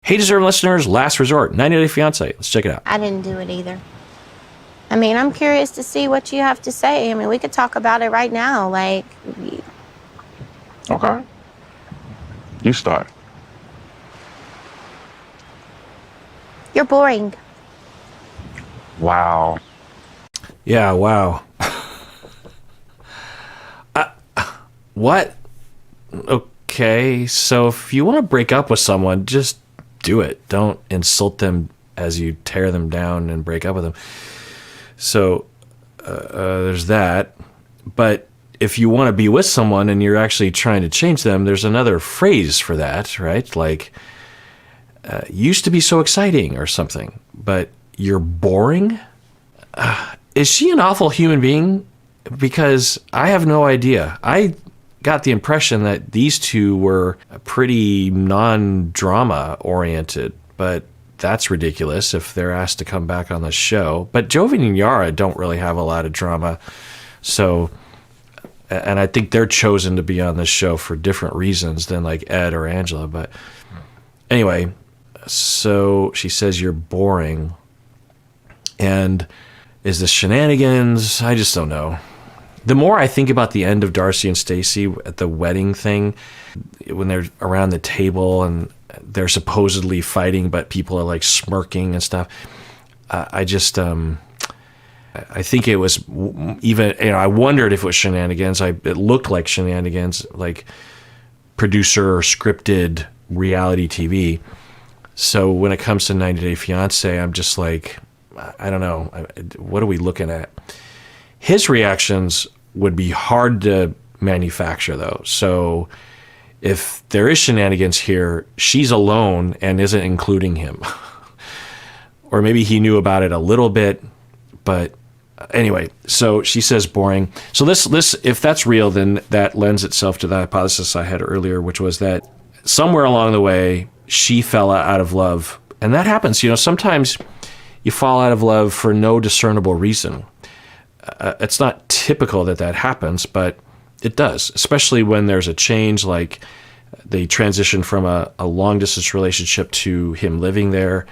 Hey, deserving listeners, last resort, 90 Day Fiancé. Let's check it out. I didn't do it either. I mean, I'm curious to see what you have to say. I mean, we could talk about it right now. Like, Okay. You start. you're boring. Wow. Yeah, wow. What? Okay, so if you want to break up with someone, just do it. Don't insult them as you tear them down and break up with them. So there's that. But if you want to be with someone and you're actually trying to change them, there's another phrase for that, right? Like, used to be so exciting or something, but you're boring? Is she an awful human being? Because I have no idea. I got the impression that these two were pretty non-drama oriented, but that's ridiculous if they're asked to come back on the show. But Jovi and Yara don't really have a lot of drama. So, and I think they're chosen to be on this show for different reasons than like Ed or Angela. But anyway, so she says you're boring. And is this shenanigans? I just don't know. The more I think about the end of Darcy and Stacey at the wedding thing, when they're around the table and they're supposedly fighting, but people are like smirking and stuff, I just, I think it was even, I wondered if it was shenanigans. It looked like shenanigans, like producer or scripted reality TV. So when it comes to 90 Day Fiancé, I'm just like, I don't know. What are we looking at? His reactions would be hard to manufacture, though. So if there is shenanigans here, she's alone and isn't including him. Or maybe he knew about it a little bit, but anyway, so she says boring. So this, if that's real, then that lends itself to the hypothesis I had earlier, which was that somewhere along the way, she fell out of love. And that happens, sometimes you fall out of love for no discernible reason. It's not typical that happens, but it does, especially when there's a change, like they transition from a long-distance relationship to him living there.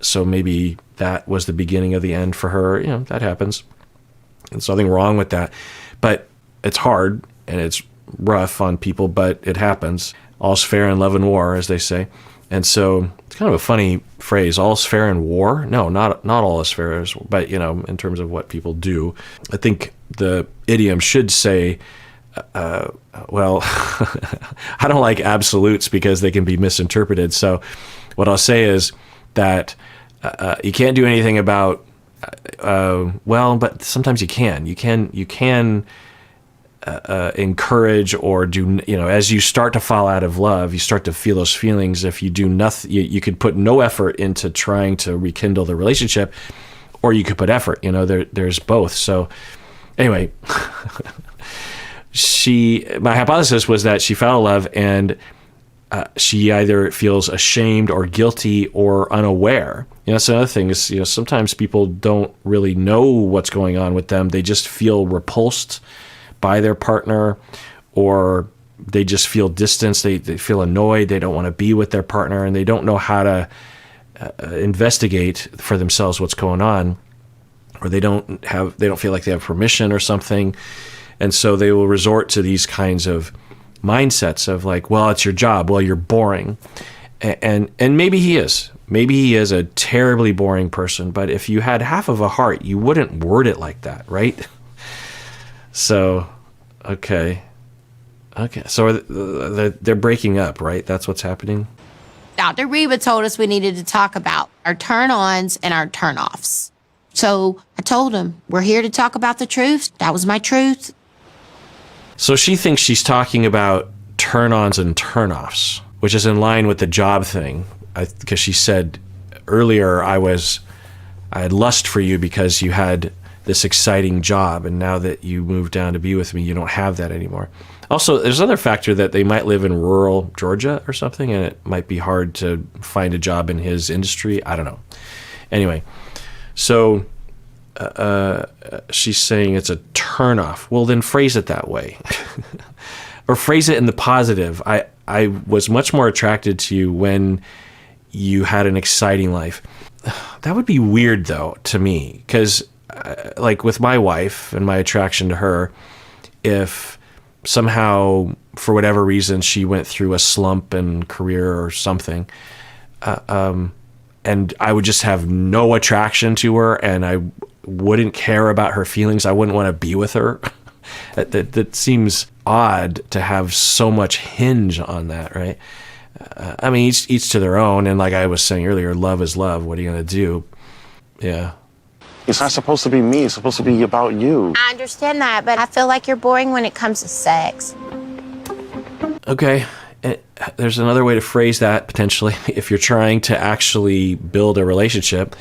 So maybe that was the beginning of the end for her. That happens. There's nothing wrong with that. But it's hard, and it's rough on people, but it happens. All's fair in love and war, as they say. And so it's kind of a funny phrase, all's fair in war. No, not all is fair, but, in terms of what people do. I think the idiom should say, well, I don't like absolutes because they can be misinterpreted. So what I'll say is that you can't do anything about, well, but sometimes you can. You can encourage or do, as you start to fall out of love, you start to feel those feelings. If you do nothing, you could put no effort into trying to rekindle the relationship, or you could put effort, there's both. So anyway, my hypothesis was that she fell out of love and she either feels ashamed or guilty or unaware. That's another thing is, sometimes people don't really know what's going on with them. They just feel repulsed by their partner, or they just feel distanced. They feel annoyed. They don't want to be with their partner, and they don't know how to investigate for themselves what's going on, or they don't feel like they have permission or something. And so they will resort to these kinds of mindsets of like, well, it's your job. Well, you're boring. And maybe he is. Maybe he is a terribly boring person, but if you had half of a heart, you wouldn't word it like that, right? So, okay. So they're breaking up, right? That's what's happening? Dr. Reba told us we needed to talk about our turn-ons and our turn-offs. So I told him, we're here to talk about the truth. That was my truth. So she thinks she's talking about turn-ons and turn-offs, which is in line with the job thing. Because she said earlier, I had lust for you because you had this exciting job, and now that you moved down to be with me, you don't have that anymore. Also, there's another factor that they might live in rural Georgia or something, and it might be hard to find a job in his industry. I don't know. Anyway, so she's saying it's a turnoff. Well, then phrase it that way. Or phrase it in the positive. I was much more attracted to you when you had an exciting life. That would be weird, though, to me, because like with my wife and my attraction to her, if somehow, for whatever reason, she went through a slump in career or something, and I would just have no attraction to her, and I wouldn't care about her feelings, I wouldn't want to be with her. That seems odd to have so much hinge on that, right? I mean, each to their own, and like I was saying earlier, love is love. What are you going to do? Yeah. It's not supposed to be me. It's supposed to be about you. I understand that, but I feel like you're boring when it comes to sex. Okay. There's another way to phrase that, potentially. If you're trying to actually build a relationship,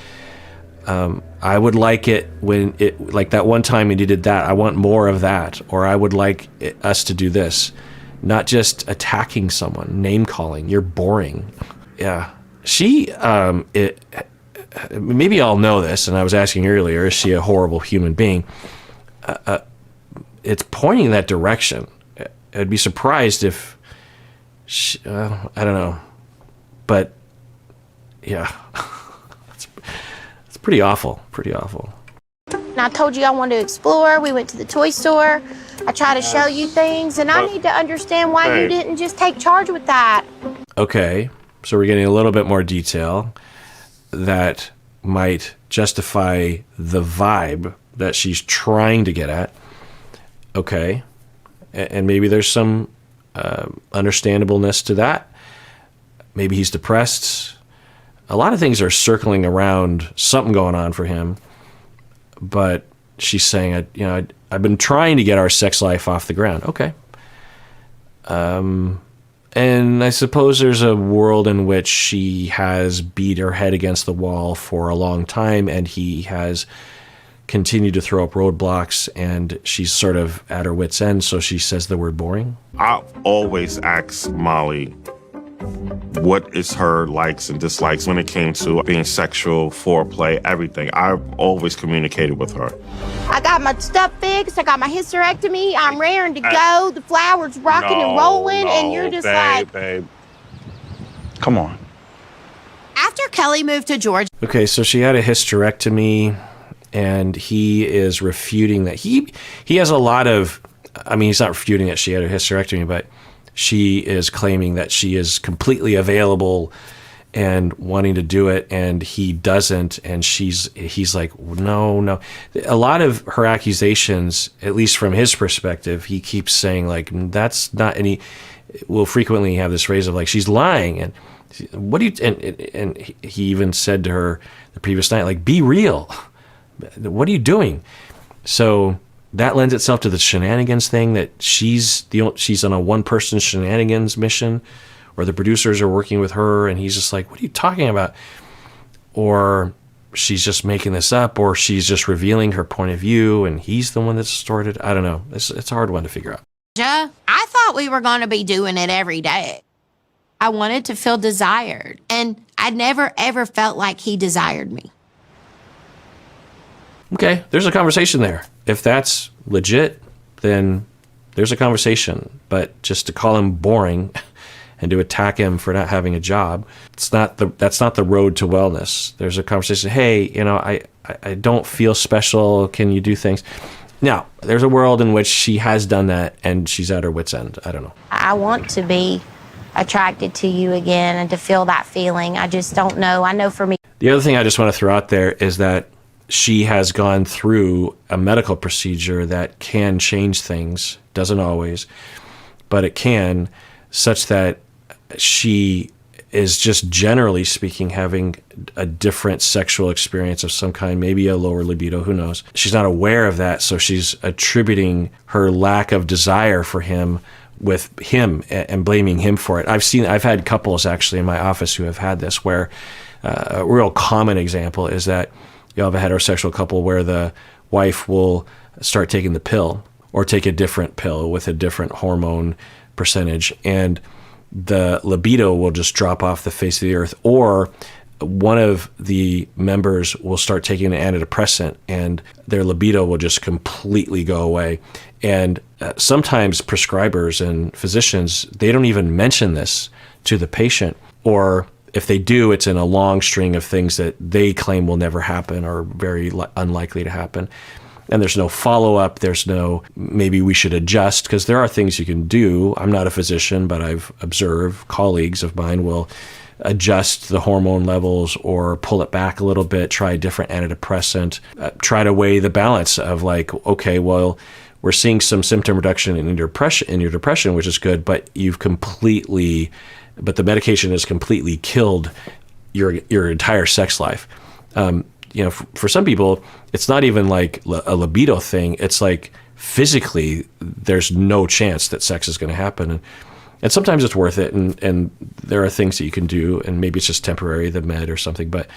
I would like it when it, like that one time you did that, I want more of that. Or I would like us to do this. Not just attacking someone, name calling. You're boring. Yeah. She, maybe I'll know this, and I was asking earlier, is she a horrible human being? It's pointing in that direction. I'd be surprised if she, I don't know. But, yeah. It's pretty awful. Pretty awful. And I told you I wanted to explore. We went to the toy store. I tried to show you things, and I need to understand why you didn't just take charge with that. Okay, so we're getting a little bit more detail that might justify the vibe that she's trying to get at. Okay, and maybe there's some understandableness to that. Maybe he's depressed. A lot of things are circling around something going on for him, but she's saying, I've been trying to get our sex life off the ground. Okay. And I suppose there's a world in which she has beat her head against the wall for a long time, and he has continued to throw up roadblocks, and she's sort of at her wit's end, so she says the word boring. I always ask Molly what is her likes and dislikes when it came to being sexual, foreplay, everything. I've always communicated with her. I got my stuff fixed. I got my hysterectomy. I'm raring to go. The flower's rocking and rolling, and you're just babe. Come on. After Kelly moved to Georgia, Okay, so she had a hysterectomy, and he is refuting that. He has a lot of, I mean, he's not refuting that she had a hysterectomy, but she is claiming that she is completely available and wanting to do it, and he doesn't, and he's like, no. A lot of her accusations, at least from his perspective, he keeps saying like, that's not, and he will frequently have this phrase of like, she's lying, and what do you, and he even said to her the previous night, like, be real. What are you doing? So that lends itself to the shenanigans thing, that she's on a one-person shenanigans mission, or the producers are working with her, and he's just like, what are you talking about? Or she's just making this up, or she's just revealing her point of view, and he's the one that's distorted. I don't know. It's a hard one to figure out. I thought we were going to be doing it every day. I wanted to feel desired, and I never, ever felt like he desired me. Okay, there's a conversation there. If that's legit, then there's a conversation. But just to call him boring and to attack him for not having a job, that's not the road to wellness. There's a conversation. Hey, I don't feel special. Can you do things? Now, there's a world in which she has done that, and she's at her wit's end. I don't know. I want to be attracted to you again and to feel that feeling. I just don't know. I know for me. The other thing I just want to throw out there is that she has gone through a medical procedure that can change things. Doesn't always, but it can, such that she is just generally speaking having a different sexual experience of some kind, maybe a lower libido, who knows. She's not aware of that, so she's attributing her lack of desire for him with him and blaming him for it. I've had couples actually in my office who have had this, where a real common example is that you'll have a heterosexual couple where the wife will start taking the pill, or take a different pill with a different hormone percentage, and the libido will just drop off the face of the earth. Or one of the members will start taking an antidepressant, and their libido will just completely go away. And sometimes prescribers and physicians, they don't even mention this to the patient, or If they do, it's in a long string of things that they claim will never happen or very unlikely to happen. And there's no follow-up. There's no, maybe we should adjust, because there are things you can do. I'm not a physician, but I've observed colleagues of mine will adjust the hormone levels or pull it back a little bit, try a different antidepressant, try to weigh the balance of like, okay, well, we're seeing some symptom reduction in your depression, which is good, but the medication has completely killed your entire sex life. For some people, it's not even like a libido thing. It's like physically, there's no chance that sex is going to happen. And sometimes it's worth it. And there are things that you can do, and maybe it's just temporary, the med or something. But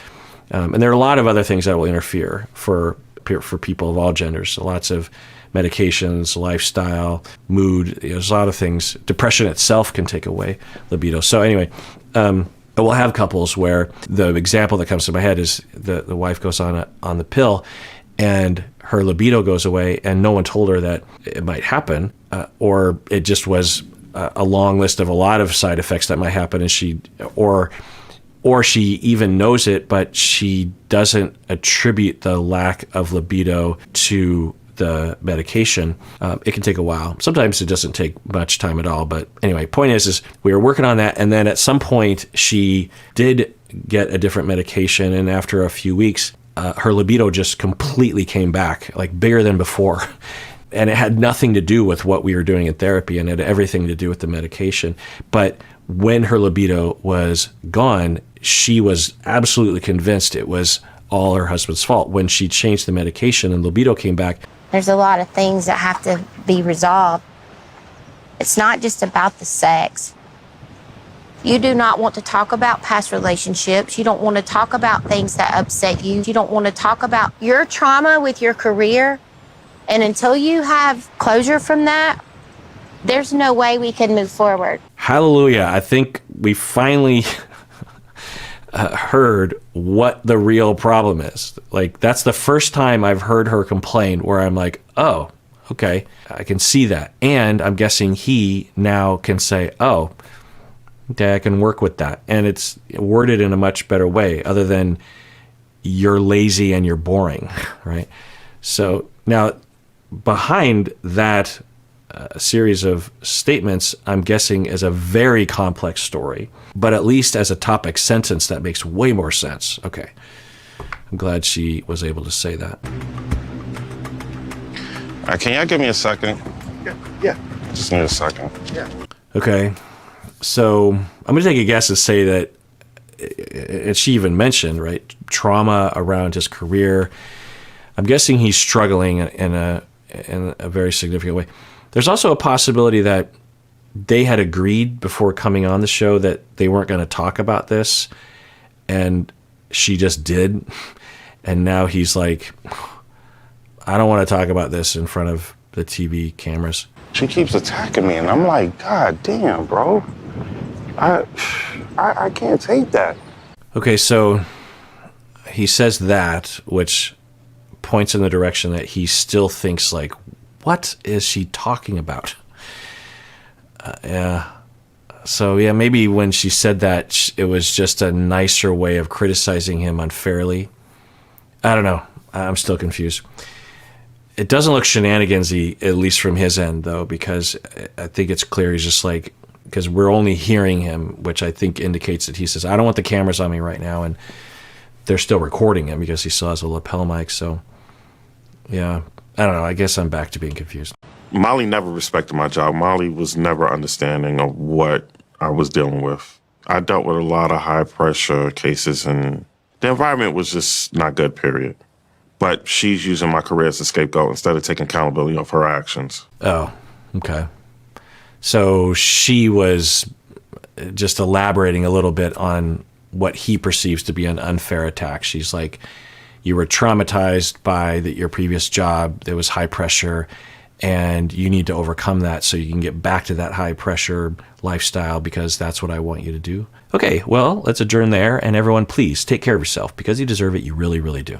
and there are a lot of other things that will interfere for people of all genders. Lots of medications, lifestyle, mood. There's a lot of things. Depression itself can take away libido. So anyway, we'll have couples where the example that comes to my head is the wife goes on the pill, and her libido goes away, and no one told her that it might happen, or it just was a long list of a lot of side effects that might happen, and she even knows it, but she doesn't attribute the lack of libido to the medication. It can take a while. Sometimes it doesn't take much time at all. But anyway, point is we were working on that. And then at some point she did get a different medication. And after a few weeks, her libido just completely came back, like bigger than before. And it had nothing to do with what we were doing in therapy, and it had everything to do with the medication. But when her libido was gone, she was absolutely convinced it was all her husband's fault. When she changed the medication and libido came back, There's a lot of things that have to be resolved. It's not just about the sex. You do not want to talk about past relationships. You don't want to talk about things that upset you. You don't want to talk about your trauma with your career. And until you have closure from that, there's no way we can move forward. Hallelujah. I think we finally heard what the real problem is. Like, that's the first time I've heard her complain where I'm like, oh, okay, I can see that. And I'm guessing he now can say, oh, okay, I can work with that. And it's worded in a much better way, other than you're lazy and you're boring, right? So now behind that series of statements, I'm guessing, is a very complex story, but at least as a topic sentence, that makes way more sense. Okay. I'm glad she was able to say that. Can y'all give me a second? Yeah. Just need a second. Yeah. Okay. So I'm going to take a guess and say that, and she even mentioned, right, trauma around his career. I'm guessing he's struggling in a very significant way. There's also a possibility that they had agreed before coming on the show that they weren't going to talk about this, and she just did. And now he's like, I don't want to talk about this in front of the TV cameras. She keeps attacking me, and I'm like, God damn, bro. I can't take that. Okay, so he says that, which points in the direction that he still thinks like, what is she talking about? Yeah. So yeah, maybe when she said that, it was just a nicer way of criticizing him unfairly. I don't know. I'm still confused. It doesn't look shenanigansy, at least from his end, though, because I think it's clear he's just like, because we're only hearing him, which I think indicates that he says, I don't want the cameras on me right now. And they're still recording him because he still has a lapel mic. So yeah, I don't know. I guess I'm back to being confused. Molly never respected my job. Molly was never understanding of what I was dealing with. I dealt with a lot of high pressure cases, and the environment was just not good, period. But she's using my career as a scapegoat instead of taking accountability of her actions. Oh, okay. So she was just elaborating a little bit on what he perceives to be an unfair attack. She's like, you were traumatized by your previous job. There was high pressure, and you need to overcome that so you can get back to that high pressure lifestyle, because that's what I want you to do. Okay, well, let's adjourn there. And everyone, please take care of yourself, because you deserve it. You really, really do.